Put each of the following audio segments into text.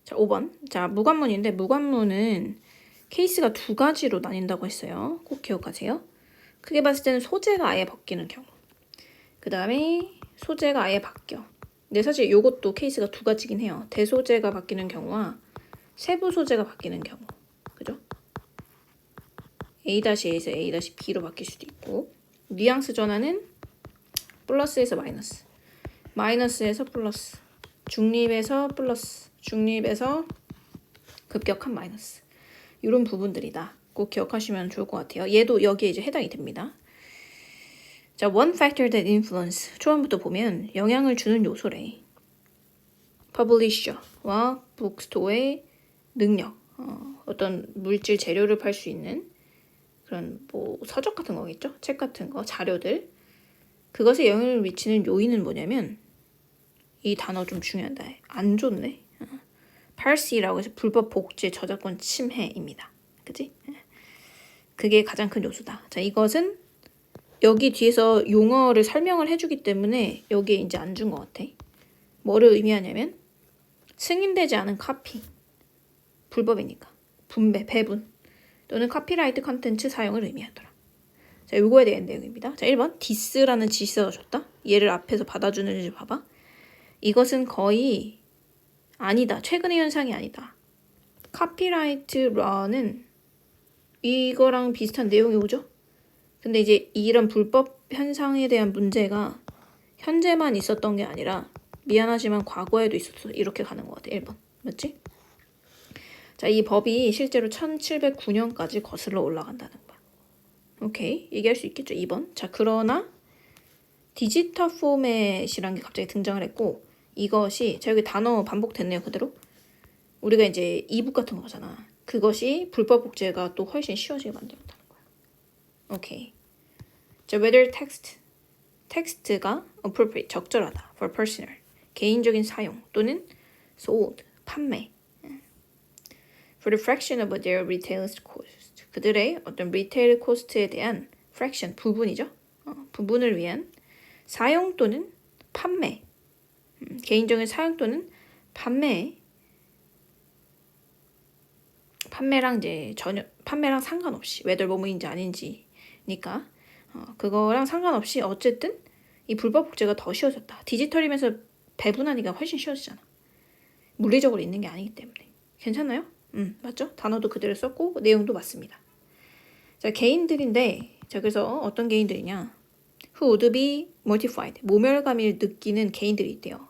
자, 5번. 자, 무관문인데 무관문은 케이스가 두 가지로 나뉜다고 했어요. 꼭 기억하세요. 크게 봤을 때는 소재가 아예 바뀌는 경우. 그 다음에 소재가 아예 바뀌어. 근데 사실 이것도 케이스가 두 가지긴 해요. 대소재가 바뀌는 경우와 세부 소재가 바뀌는 경우. 그죠? A-A에서 A-B로 바뀔 수도 있고, 뉘앙스 전환은 플러스에서 마이너스, 마이너스에서 플러스, 중립에서 플러스, 중립에서 급격한 마이너스. 이런 부분들이다. 꼭 기억하시면 좋을 것 같아요. 얘도 여기에 이제 해당이 됩니다. 자, one factor that influence. 초반부터 보면 영향을 주는 요소래. publisher와 bookstore의 능력. 어떤 물질 재료를 팔 수 있는 그런 뭐 서적 같은 거겠죠? 책 같은 거, 자료들. 그것에 영향을 미치는 요인은 뭐냐면 이 단어 좀 중요하다. 안 좋네. piracy라고 해서 불법 복제 저작권 침해입니다. 그치? 그게 가장 큰 요소다. 자, 이것은 여기 뒤에서 용어를 설명을 해주기 때문에 여기에 이제 안 준 것 같아. 뭐를 의미하냐면 승인되지 않은 카피, 불법이니까 분배, 배분 또는 카피라이트 컨텐츠 사용을 의미하더라. 자, 요거에 대한 내용입니다. 자, 1번 디스라는 지시가 줬다. 얘를 앞에서 받아주는지 봐봐. 이것은 거의 아니다. 최근의 현상이 아니다. 카피라이트 러는 이거랑 비슷한 내용이 오죠. 근데 이제 이런 불법 현상에 대한 문제가 현재만 있었던 게 아니라 미안하지만 과거에도 있었어. 이렇게 가는 것 같아. 1번. 맞지? 자, 이 법이 실제로 1709년까지 거슬러 올라간다는 거야. 오케이. 얘기할 수 있겠죠. 2번. 자, 그러나 디지털 포맷이라는 게 갑자기 등장을 했고 이것이 자, 여기 단어 반복됐네요. 그대로. 우리가 이제 이북 같은 거잖아. 그것이 불법 복제가 또 훨씬 쉬워지게 만들었다는 거야. 오케이. 자, whether 텍스트가 appropriate, 적절하다, for personal, 개인적인 사용 또는 sold, 판매, for the fraction of their retail cost, 그들의 어떤 리테일 코스트에 대한 fraction, 부분이죠. 부분을 위한 사용 또는 판매, 개인적인 사용 또는 판매랑 이제 전혀 판매랑 상관없이 whether 뭐뭐인지 아닌지니까 그거랑 상관없이 어쨌든 이 불법 복제가 더 쉬워졌다. 디지털이면서 배분하니까 훨씬 쉬워지잖아. 물리적으로 있는 게 아니기 때문에. 괜찮나요? 맞죠? 단어도 그대로 썼고 내용도 맞습니다. 자, 개인들인데 자, 그래서 어떤 개인들이냐? Who would be mortified. 모멸감을 느끼는 개인들이 있대요.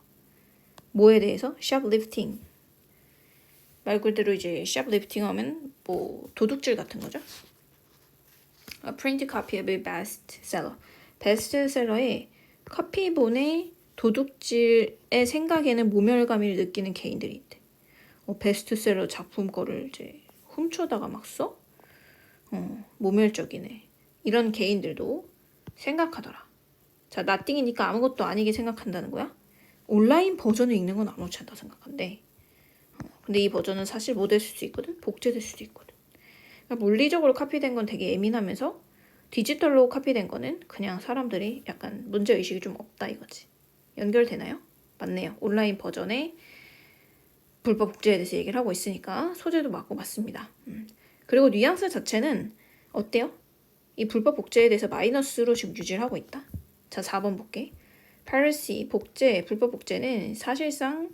뭐에 대해서? shoplifting. 말 그대로 이제 shoplifting 하면 뭐 도둑질 같은 거죠. A print copy of a bestseller. 베스트셀러의 카피본의 도둑질의 생각에는 모멸감을 느끼는 개인들이 있대. 베스트셀러 작품 거를 이제 훔쳐다가 막 써? 모멸적이네. 이런 개인들도 생각하더라. 자, nothing이니까 아무것도 아니게 생각한다는 거야. 온라인 버전을 읽는 건 아무렇지 않다 생각한대. 근데 이 버전은 사실 뭐 될 수도 있거든? 복제될 수도 있거든. 그러니까 물리적으로 카피된 건 되게 예민하면서 디지털로 카피된 거는 그냥 사람들이 약간 문제의식이 좀 없다 이거지. 연결되나요? 맞네요. 온라인 버전의 불법 복제에 대해서 얘기를 하고 있으니까 소재도 맞고 맞습니다. 그리고 뉘앙스 자체는 어때요? 이 불법 복제에 대해서 마이너스로 지금 유지를 하고 있다. 자, 4번 볼게. piracy, 복제, 불법 복제는 사실상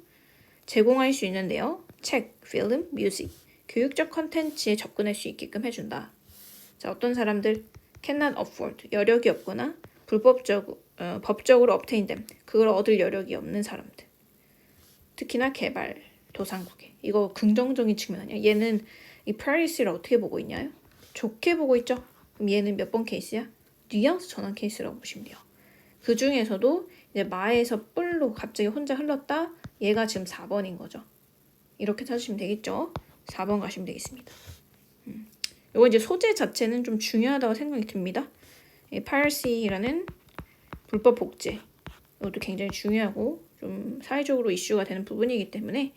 제공할 수 있는데요. 책, 필름, 뮤직, 교육적 컨텐츠에 접근할 수 있게끔 해준다. 자, 어떤 사람들 cannot afford, 여력이 없거나 법적으로 obtain them, 그걸 얻을 여력이 없는 사람들. 특히나 개발도상국에. 이거 긍정적인 측면 아니야? 얘는 이 piracy를 어떻게 보고 있냐요? 좋게 보고 있죠? 그럼 얘는 몇 번 케이스야? 뉘앙스 전환 케이스라고 보시면 돼요. 그 중에서도 이제 마에서 뿔로 갑자기 혼자 흘렀다. 얘가 지금 4번인 거죠. 이렇게 찾으시면 되겠죠? 4번 가시면 되겠습니다. 이거 이제 소재 자체는 좀 중요하다고 생각이 듭니다. 이 piracy라는 불법 복제. 이것도 굉장히 중요하고 좀 사회적으로 이슈가 되는 부분이기 때문에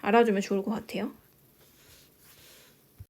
알아두면 좋을 것 같아요.